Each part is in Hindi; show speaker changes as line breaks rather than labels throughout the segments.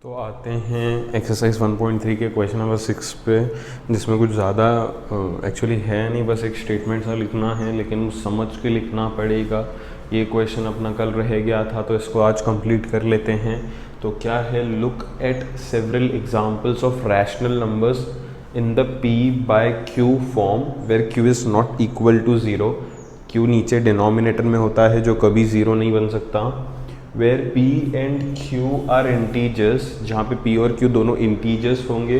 तो आते हैं एक्सरसाइज 1.3 के क्वेश्चन नंबर 6 पे, जिसमें कुछ ज़्यादा एक्चुअली है नहीं, बस एक स्टेटमेंट सा लिखना है, लेकिन समझ के लिखना पड़ेगा। ये क्वेश्चन अपना कल रह गया था तो इसको आज कंप्लीट कर लेते हैं। तो क्या है, look at several examples of rational numbers in the p by q form where q is not equal to 0। q नीचे डिनोमिनेटर में होता है जो कभी 0 नहीं बन सकता। Where p and q are integers, जहाँ पे p और q दोनों इंटीजर्स होंगे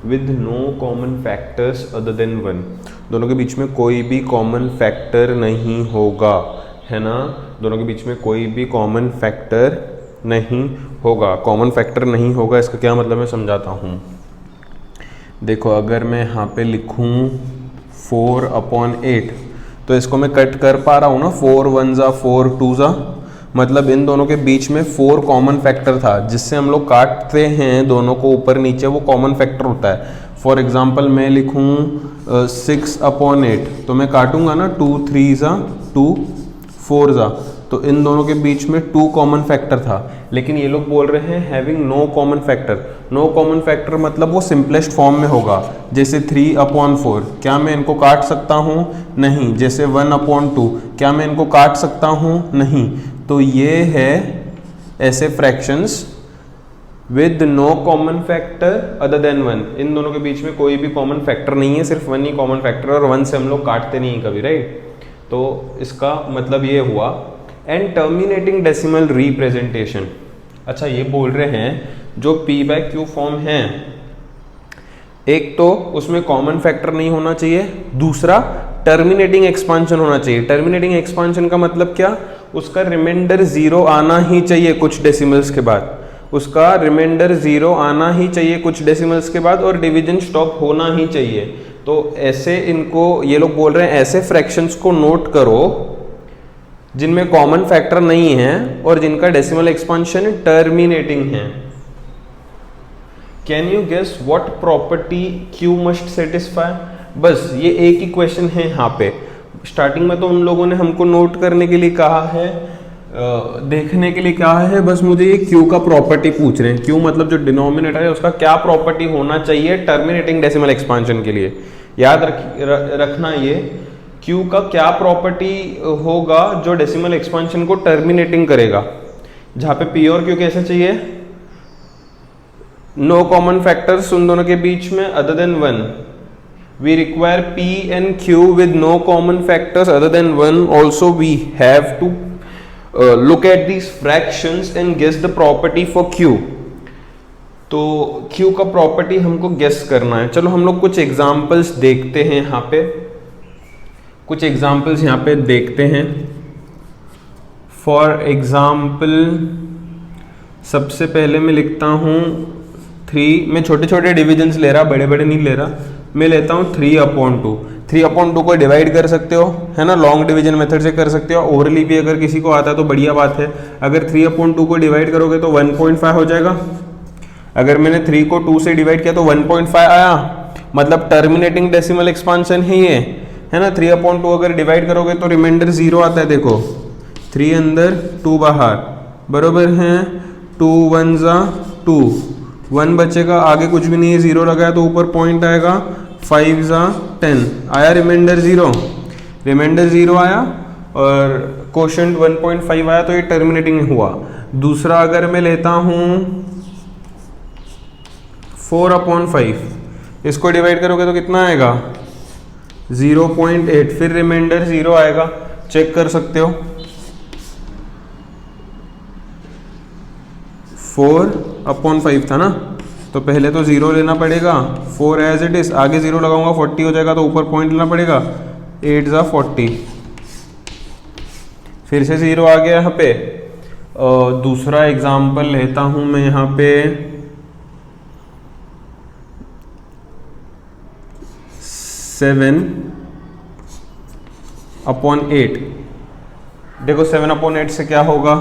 with no common factors other than 1। दोनों के बीच में कोई भी कॉमन फैक्टर नहीं होगा, है ना। दोनों के बीच में कोई भी कॉमन फैक्टर नहीं होगा। कॉमन फैक्टर नहीं होगा इसका क्या मतलब मैं समझाता हूँ। देखो, अगर मैं यहाँ पे लिखूँ 4/8 तो इसको मैं कट कर पा रहा हूँ ना, 4 1 जा 4 2 जा, मतलब इन दोनों के बीच में 4 कॉमन फैक्टर था, जिससे हम लोग काटते हैं दोनों को ऊपर नीचे, वो कॉमन फैक्टर होता है। फॉर एग्जांपल मैं लिखूँ 6/8 तो मैं काटूंगा ना, 2 3 जा 2 4 जा, तो इन दोनों के बीच में 2 कॉमन फैक्टर था। लेकिन ये लोग बोल रहे हैं having no common factor. No common factor मतलब वो सिंपलेस्ट फॉर्म में होगा, जैसे 3/4 क्या मैं इनको काट सकता हूँ? नहीं। जैसे 1/2 क्या मैं इनको काट सकता हूँ? नहीं। तो ये है ऐसे fractions with no common factor other than 1। इन दोनों के बीच में कोई भी कॉमन फैक्टर नहीं है, सिर्फ 1 ही कॉमन फैक्टर, और 1 से हम लोग काटते नहीं कभी, राइट। तो इसका मतलब ये हुआ। एंड टर्मिनेटिंग डेसिमल रिप्रेजेंटेशन, अच्छा ये बोल रहे हैं जो p बाय q फॉर्म है, एक तो उसमें कॉमन फैक्टर नहीं होना चाहिए, दूसरा टर्मिनेटिंग एक्सपांशन होना चाहिए। टर्मिनेटिंग एक्सपांशन का मतलब क्या? उसका रिमाइंडर 0 आना ही चाहिए कुछ डेसिमल्स के बाद, उसका रिमाइंडर 0 आना ही चाहिए कुछ डेसिमल्स के बाद, और डिवीजन स्टॉप होना ही चाहिए। तो ऐसे इनको ये लोग बोल रहे हैं ऐसे फ्रैक्शंस को नोट करो जिनमें कॉमन फैक्टर नहीं है और जिनका डेसिमल एक्सपांशन टर्मिनेटिंग है। Can you guess what property Q must satisfy? बस ये एक ही क्वेश्चन है यहाँ पे। स्टार्टिंग में तो उन लोगों ने हमको नोट करने के लिए कहा है, देखने के लिए कहा है, बस मुझे ये Q का प्रॉपर्टी पूछ रहे हैं। Q मतलब जो डिनोमिनेटर है उसका क्या प्रॉपर्टी होना चाहिए टर्मिनेटिंग डेसिमल एक्सपांशन के लिए। याद रखना ये Q का क्या प्रॉपर्टी होगा जो डेसिमल एक्सपांशन को टर्मिनेटिंग करेगा। जहाँ पे P और Q कैसे चाहिए? नो कॉमन फैक्टर्स उन दोनों के बीच में other than 1। We require P and Q with no common factors other than 1. Also we have to look at these fractions and guess the property for Q. तो Q का प्रॉपर्टी हमको गेस करना है। चलो हम लोग कुछ एग्जांपल्स देखते हैं यहाँ पे, कुछ एग्जांपल्स यहाँ पे देखते हैं। फॉर एग्जांपल सबसे पहले मैं लिखता हूँ 3, मैं छोटे छोटे डिविजन्स ले रहा, बड़े बड़े नहीं ले रहा। मैं लेता हूँ 3/2। 3/2 को डिवाइड कर सकते हो, है ना, लॉन्ग डिवीजन मेथड से कर सकते हो। ओवरली भी अगर किसी को आता है तो बढ़िया बात है। अगर 3/2 को डिवाइड करोगे तो 1.5 हो जाएगा। अगर मैंने 3 को 2 से डिवाइड किया तो 1.5 आया, मतलब टर्मिनेटिंग डेसिमल एक्सपांशन ही है ना। 3/2 अगर डिवाइड करोगे तो रिमाइंडर 0 आता है। देखो 3 अंदर 2 बाहर, बरोबर है 2 1 जा 2, 1 बचेगा, आगे कुछ भी नहीं है, 0 लगाया तो ऊपर पॉइंट आएगा, 5 जा 10 आया, रिमाइंडर 0, रिमाइंडर 0 आया और कोशेंट 1.5 आया, तो ये टर्मिनेटिंग हुआ। दूसरा अगर मैं लेता हूँ 4/5, इसको डिवाइड करोगे तो कितना आएगा? 0.8, फिर रिमाइंडर 0 आएगा, चेक कर सकते हो। 4/5 था ना, तो पहले तो 0 लेना पड़ेगा, 4 एज इट इज, आगे 0 लगाऊंगा 40 हो जाएगा, तो ऊपर पॉइंट लेना पड़ेगा, 8 जा 40, फिर से 0 आ गया यहाँ पे। दूसरा एग्जाम्पल लेता हूं मैं यहाँ पे 7/8। देखो 7/8 से क्या होगा?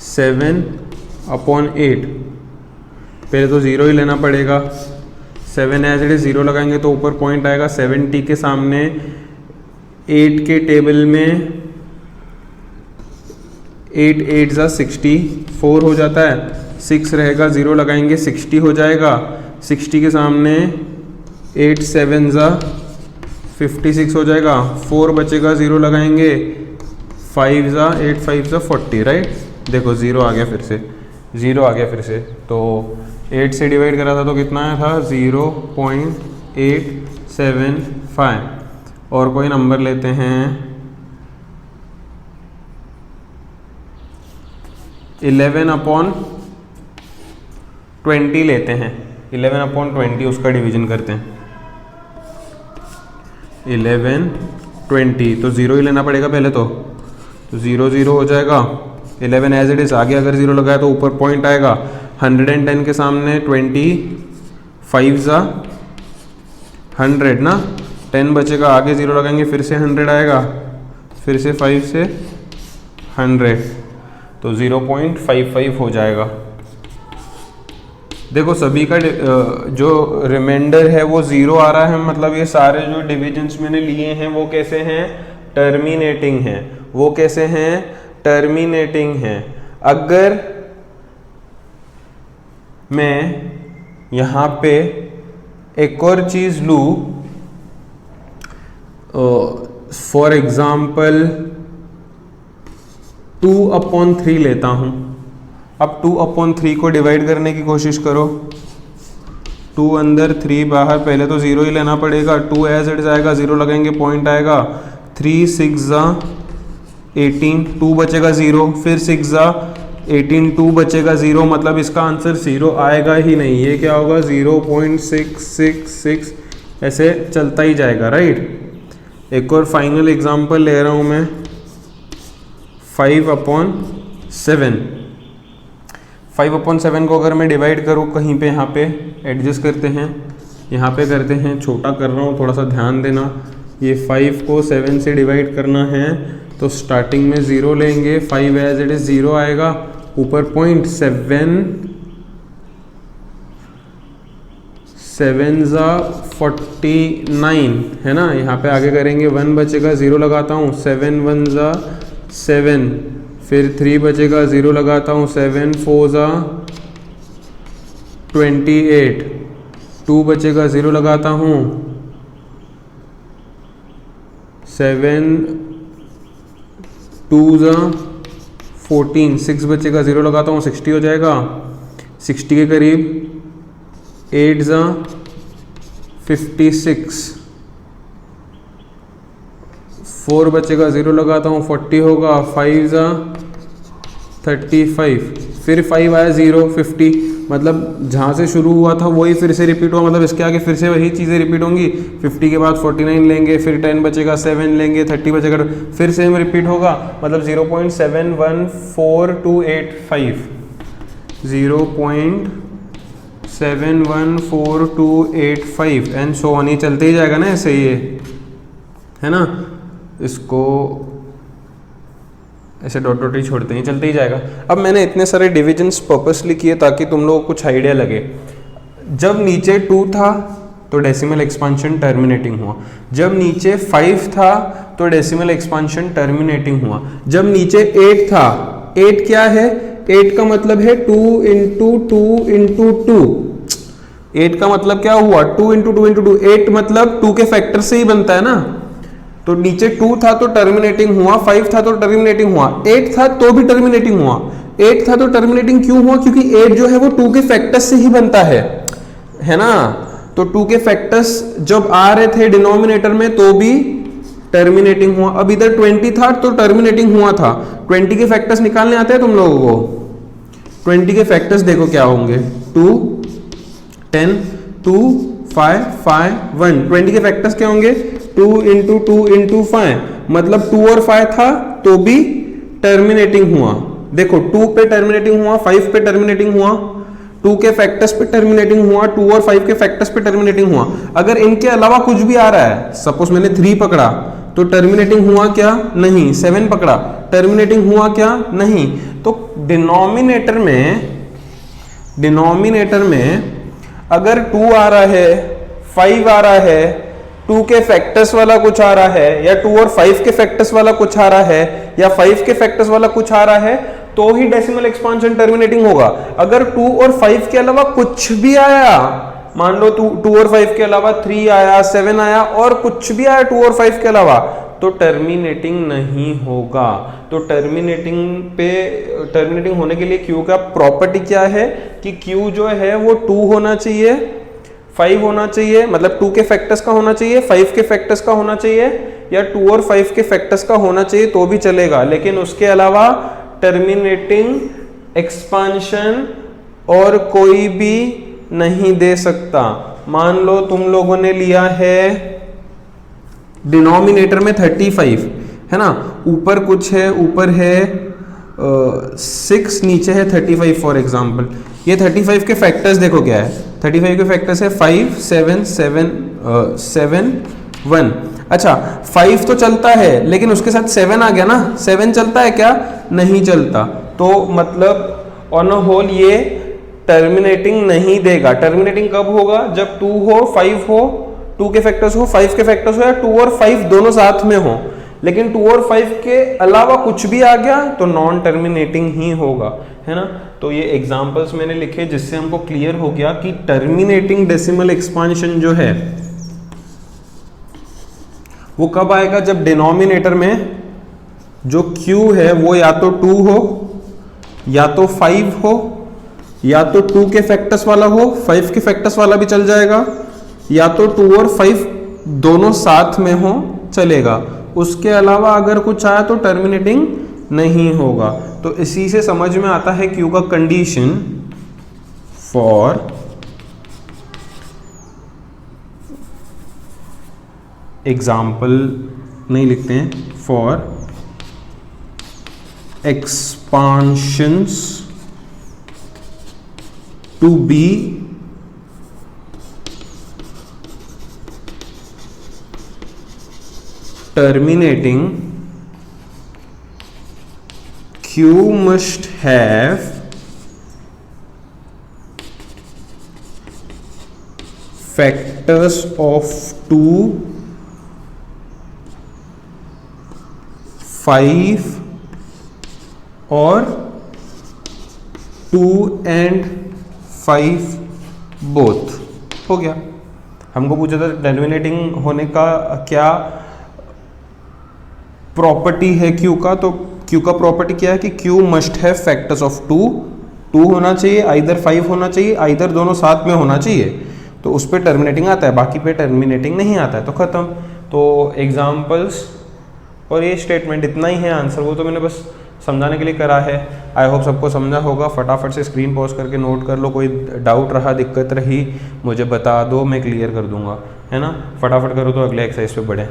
7/8 पहले तो 0 ही लेना पड़ेगा, 7 एज इट इज 0 लगाएंगे तो ऊपर पॉइंट आएगा, 70 के सामने 8 के टेबल में 8 8 जा 64 हो जाता है, 6 रहेगा, 0 लगाएंगे 60 हो जाएगा। 60 के सामने 8 7 ज़ा 56 हो जाएगा। 4 बचेगा, 0 लगाएंगे 5 ज़ा 8 5 ज़ा 40, राइट। देखो 0 आ गया फिर से, 0 आ गया फिर से। तो 8 से डिवाइड करा था तो कितना आया था 0.875। और कोई नंबर लेते हैं 11/20 लेते हैं। 11/20 उसका डिवीजन करते हैं। 11/20 तो 0 ही लेना पड़ेगा पहले तो 0 0 हो जाएगा। 11 एज इट इज आगे अगर 0 लगाया तो ऊपर पॉइंट आएगा। 110 के सामने 20 5 ज़ा 100 ना, 10 बचेगा, आगे 0 लगाएंगे फिर से 100 आएगा, फिर से 5 से 100 तो 0.55 हो जाएगा। देखो सभी का जो रिमाइंडर है वो 0 आ रहा है, मतलब ये सारे जो डिविजन्स मैंने लिए हैं वो कैसे हैं, टर्मिनेटिंग हैं। वो कैसे हैं, टर्मिनेटिंग हैं। अगर मैं यहाँ पे एक और चीज़ लूँ, फॉर एग्जाम्पल 2/3 लेता हूँ। अब 2/3 को डिवाइड करने की कोशिश करो। 2 अंदर 3 बाहर, पहले तो 0 ही लेना पड़ेगा। 2 एज इट आएगा, 0 लगाएंगे पॉइंट आएगा। 3 6 ज़ा 18, 2 बचेगा 0, फिर 6 ज़ा 18, 2 बचेगा 0, मतलब इसका आंसर 0 आएगा ही नहीं। ये क्या होगा 0.666 ऐसे चलता ही जाएगा, राइट। एक और फाइनल एग्जांपल ले रहा हूँ मैं 5/7। 5/7 को अगर मैं डिवाइड करूँ कहीं पे, यहाँ पे एडजस्ट करते हैं, यहाँ पे करते हैं, छोटा कर रहा हूँ, थोड़ा सा ध्यान देना। ये 5 को 7 से डिवाइड करना है तो स्टार्टिंग में 0 लेंगे, 5 एज इट इज 0 आएगा, ऊपर पॉइंट 7 ज़ा 49 है ना। यहाँ पे आगे करेंगे 1 बचेगा, 0 लगाता हूँ, 7 1 ज़ा 7, फिर 3 बचेगा, 0 लगाता हूँ, 7 4 ज़ा 28, 2 बचेगा, 0 लगाता हूँ, 7 2 ज़ा 14, 6 बचेगा, 0 लगाता हूँ, 60 हो जाएगा। 60 के करीब 8 ज़ा 56, 4 बचेगा, 0 लगाता हूँ, 40 होगा। 5 ज़ा 35, फिर 5 आया 0 50, मतलब जहाँ से शुरू हुआ था वही फिर से रिपीट हुआ, मतलब इसके आगे फिर से वही चीज़ें रिपीट होंगी। 50 के बाद 49 लेंगे, फिर 10 बचेगा, 7 लेंगे, 30 बचेगा, फिर सेम रिपीट होगा, मतलब 0.714285 0.714285 एंड सो ऑन। ये चलते ही जाएगा ना ऐसे, ये है ना, इसको ऐसे डॉट डॉट ही छोड़ते हैं, चलते ही जाएगा। अब मैंने इतने सारे डिविजन्स पर्पसली किए ताकि तुम लोगों को कुछ आइडिया लगे। जब नीचे 2 था तो डेसिमल एक्सपांशन टर्मिनेटिंग हुआ। जब नीचे 5 था तो डेसिमल एक्सपांशन टर्मिनेटिंग हुआ। जब नीचे 8 था, 8 क्या है, 8 का मतलब है 2 इंटू 2 इंटू 2। 8 का मतलब क्या हुआ, 2 इंटू 2 इंटू 2। 8 मतलब 2 के फैक्टर से ही बनता है ना, तो नीचे 2 था तो टर्मिनेटिंग हुआ, 5 था तो टर्मिनेटिंग हुआ, 8 था तो भी टर्मिनेटिंग हुआ। 8 था तो टर्मिनेटिंग क्यों हुआ, क्योंकि 8 जो है वो 2 के फैक्टर्स से ही बनता है ना। तो 2 के फैक्टर्स जब आ रहे थे डिनोमिनेटर में तो भी टर्मिनेटिंग हुआ। अब इधर 20 था तो टर्मिनेटिंग हुआ था। 20 के फैक्टर्स निकालने आते हैं तुम लोगों को। 20 के फैक्टर्स देखो क्या होंगे, 2 10 2 5 5 1। 20 के फैक्टर्स क्या होंगे, 2 इंटू 2 इंटू 5, मतलब 2 और 5 था तो भी टर्मिनेटिंग हुआ। देखो 2 पे टर्मिनेटिंग हुआ, 5 पे टर्मिनेटिंग हुआ, 2 के फैक्टर्स पे टर्मिनेटिंग हुआ, 2 और 5 के फैक्टर्स पे टर्मिनेटिंग हुआ। अगर इनके अलावा कुछ भी आ रहा है, सपोज मैंने 3 पकड़ा तो टर्मिनेटिंग हुआ क्या, नहीं। 7 पकड़ा, टर्मिनेटिंग हुआ क्या, नहीं। तो डिनोमिनेटर में अगर 2 आ रहा है, 5 आ रहा है, 2 के फैक्टर्स वाला कुछ आ रहा है, या 2 और 5 के फैक्टर्स वाला कुछ आ रहा है, या 5 के फैक्टर्स वाला कुछ आ रहा है, तो ही डेसिमल एक्सपांशन टर्मिनेटिंग होगा। अगर 2 और 5 के अलावा कुछ भी आया, मान लो 2 और 5 के अलावा 3 आया, 7 आया और कुछ भी आया 2 और 5 के अलावा, तो टर्मिनेटिंग नहीं होगा। तो टर्मिनेटिंग होने के लिए क्यू का प्रॉपर्टी क्या है कि क्यू जो है वो 2 होना चाहिए, 5 होना चाहिए, मतलब 2 के फैक्टर्स का होना चाहिए, 5 के फैक्टर्स का होना चाहिए, या 2 और 5 के फैक्टर्स का होना चाहिए तो भी चलेगा, लेकिन उसके अलावा टर्मिनेटिंग एक्सपांशन और कोई भी नहीं दे सकता। मान लो तुम लोगों ने लिया है डिनोमिनेटर में 35, है ना, ऊपर कुछ है, ऊपर है 6, नीचे है 35 फॉर एग्जांपल। ये 35 के फैक्टर्स देखो क्या है, 35 के फैक्टर्स है 5, 7, 7, 7, 1। अच्छा 5 तो चलता है, लेकिन उसके साथ 7 आ गया ना, 7 चलता है क्या? नहीं चलता। तो मतलब ऑन अ होल ये टर्मिनेटिंग नहीं देगा। टर्मिनेटिंग कब होगा? जब 2 हो, 5 हो, 2 के फैक्टर्स हो, 5 के फैक्टर्स हो, या 2 और 5 दोनों साथ में हो। लेकिन 2 और 5 के अलावा कुछ भी आ गया तो नॉन टर्मिनेटिंग ही होगा, है ना। तो ये एग्जांपल्स मैंने लिखे जिससे हमको क्लियर हो गया कि टर्मिनेटिंग डेसिमल एक्सपांशन जो है वो कब आएगा? जब डिनोमिनेटर में जो q है वो या तो 2 हो, या तो 5 हो, या तो 2 के फैक्टर्स वाला हो, 5 के फैक्टर्स वाला भी चल जाएगा, या तो 2 और 5 दोनों साथ में हो, चलेगा। उसके अलावा अगर कुछ आया तो टर्मिनेटिंग नहीं होगा। तो इसी से समझ में आता है क्यू का कंडीशन फॉर एग्जाम्पल नहीं लिखते हैं, for expansions to be terminating, Q must have factors of 2, 5 और 2 and 5 बोथ। हो गया। हमको पूछा था टर्मिनेटिंग होने का क्या प्रॉपर्टी है क्यू का, तो क्यू का प्रॉपर्टी क्या है कि Q must have factors of 2 होना चाहिए, आइदर 5 होना चाहिए, आइदर दोनों साथ में होना चाहिए, तो उस पर टर्मिनेटिंग आता है, बाकी पे टर्मिनेटिंग नहीं आता है, तो खत्म। तो एग्जाम्पल्स और ये स्टेटमेंट इतना ही है आंसर, वो तो मैंने बस समझाने के लिए करा है। आई होप सबको समझा होगा। फटाफट से स्क्रीन पॉज करके नोट कर लो, कोई डाउट रहा, दिक्कत रही मुझे बता दो, मैं क्लियर कर दूंगा, है ना। फटाफट करो तो अगले एक्सरसाइज पे बढ़े।